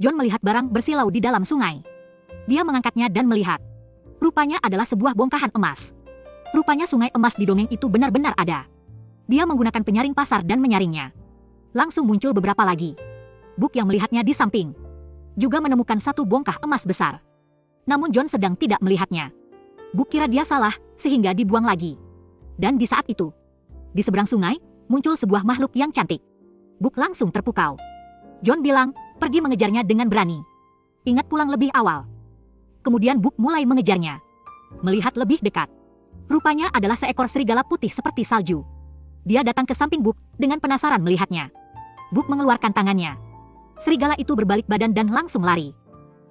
John melihat barang bersilau di dalam sungai. Dia mengangkatnya dan melihat. Rupanya adalah sebuah bongkahan emas. Rupanya sungai emas di dongeng itu benar-benar ada. Dia menggunakan penyaring pasar dan menyaringnya. Langsung muncul beberapa lagi. Book yang melihatnya di samping juga menemukan satu bongkah emas besar. Namun John sedang tidak melihatnya. Book kira dia salah, sehingga dibuang lagi. Dan di saat itu, di seberang sungai, muncul sebuah makhluk yang cantik. Book langsung terpukau. John bilang, pergi mengejarnya dengan berani. Ingat pulang lebih awal. Kemudian Book mulai mengejarnya. Melihat lebih dekat. Rupanya adalah seekor serigala putih seperti salju. Dia datang ke samping Book dengan penasaran melihatnya. Book mengeluarkan tangannya. Serigala itu berbalik badan dan langsung lari.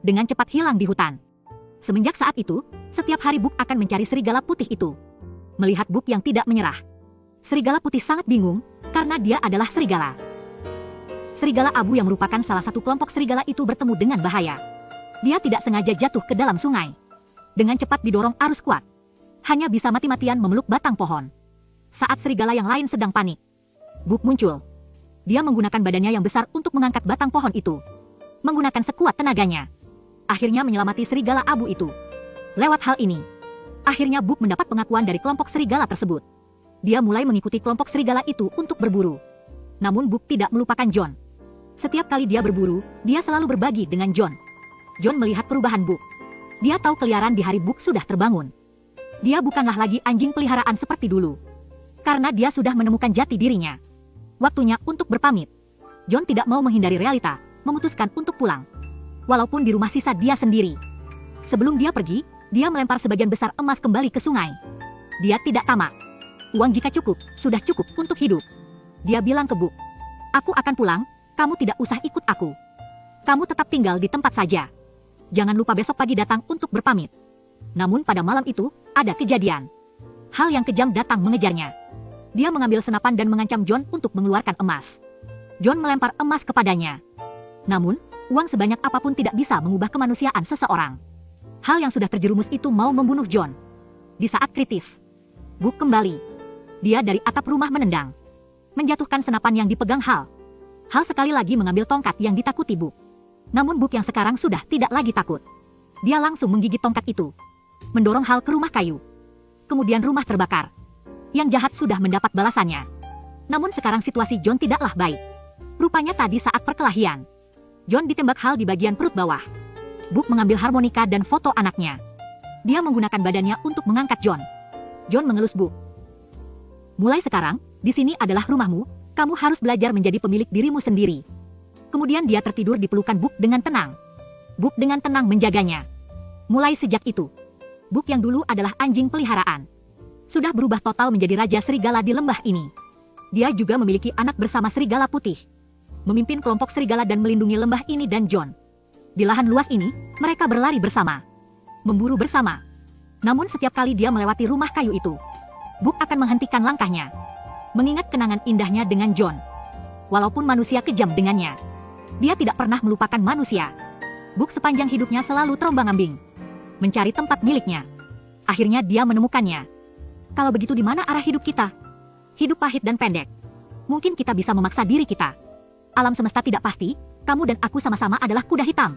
Dengan cepat hilang di hutan. Semenjak saat itu, setiap hari Book akan mencari serigala putih itu. Melihat Book yang tidak menyerah. Serigala putih sangat bingung, karena dia adalah serigala. Serigala abu yang merupakan salah satu kelompok serigala itu bertemu dengan bahaya. Dia tidak sengaja jatuh ke dalam sungai. Dengan cepat didorong arus kuat. Hanya bisa mati-matian memeluk batang pohon. Saat serigala yang lain sedang panik, Book muncul. Dia menggunakan badannya yang besar untuk mengangkat batang pohon itu. Menggunakan sekuat tenaganya. Akhirnya menyelamati serigala abu itu. Lewat hal ini, akhirnya Book mendapat pengakuan dari kelompok serigala tersebut. Dia mulai mengikuti kelompok serigala itu untuk berburu. Namun Book tidak melupakan John. Setiap kali dia berburu, dia selalu berbagi dengan John. John melihat perubahan Book. Dia tahu keliaran di hari Book sudah terbangun. Dia bukanlah lagi anjing peliharaan seperti dulu. Karena dia sudah menemukan jati dirinya. Waktunya untuk berpamit. John tidak mau menghindari realita, memutuskan untuk pulang. Walaupun di rumah sisa dia sendiri. Sebelum dia pergi, dia melempar sebagian besar emas kembali ke sungai. Dia tidak tamak. Uang jika cukup, sudah cukup untuk hidup. Dia bilang ke Book, aku akan pulang, kamu tidak usah ikut aku. Kamu tetap tinggal di tempat saja. Jangan lupa besok pagi datang untuk berpamit. Namun pada malam itu, ada kejadian. Hal yang kejam datang mengejarnya. Dia mengambil senapan dan mengancam John untuk mengeluarkan emas. John melempar emas kepadanya. Namun, uang sebanyak apapun tidak bisa mengubah kemanusiaan seseorang. Hal yang sudah terjerumus itu mau membunuh John. Di saat kritis, Book kembali. Dia dari atap rumah menendang. Menjatuhkan senapan yang dipegang Hal. Hal sekali lagi mengambil tongkat yang ditakuti Book. Namun Book yang sekarang sudah tidak lagi takut. Dia langsung menggigit tongkat itu. Mendorong Hal ke rumah kayu. Kemudian rumah terbakar. Yang jahat sudah mendapat balasannya. Namun sekarang situasi John tidaklah baik. Rupanya tadi saat perkelahian, John ditembak Hal di bagian perut bawah. Book mengambil harmonika dan foto anaknya. Dia menggunakan badannya untuk mengangkat John. John mengelus Book. Mulai sekarang, di sini adalah rumahmu, kamu harus belajar menjadi pemilik dirimu sendiri. Kemudian dia tertidur di pelukan Book dengan tenang. Book dengan tenang menjaganya. Mulai sejak itu, Book yang dulu adalah anjing peliharaan, sudah berubah total menjadi raja serigala di lembah ini. Dia juga memiliki anak bersama serigala putih. Memimpin kelompok serigala dan melindungi lembah ini dan John. Di lahan luas ini, mereka berlari bersama. Memburu bersama. Namun setiap kali dia melewati rumah kayu itu, Book akan menghentikan langkahnya. Mengingat kenangan indahnya dengan John. Walaupun manusia kejam dengannya, dia tidak pernah melupakan manusia. Book sepanjang hidupnya selalu terombang-ambing. Mencari tempat miliknya. Akhirnya dia menemukannya. Kalau begitu di mana arah hidup kita? Hidup pahit dan pendek. Mungkin kita bisa memaksa diri kita. Alam semesta tidak pasti, kamu dan aku sama-sama adalah kuda hitam.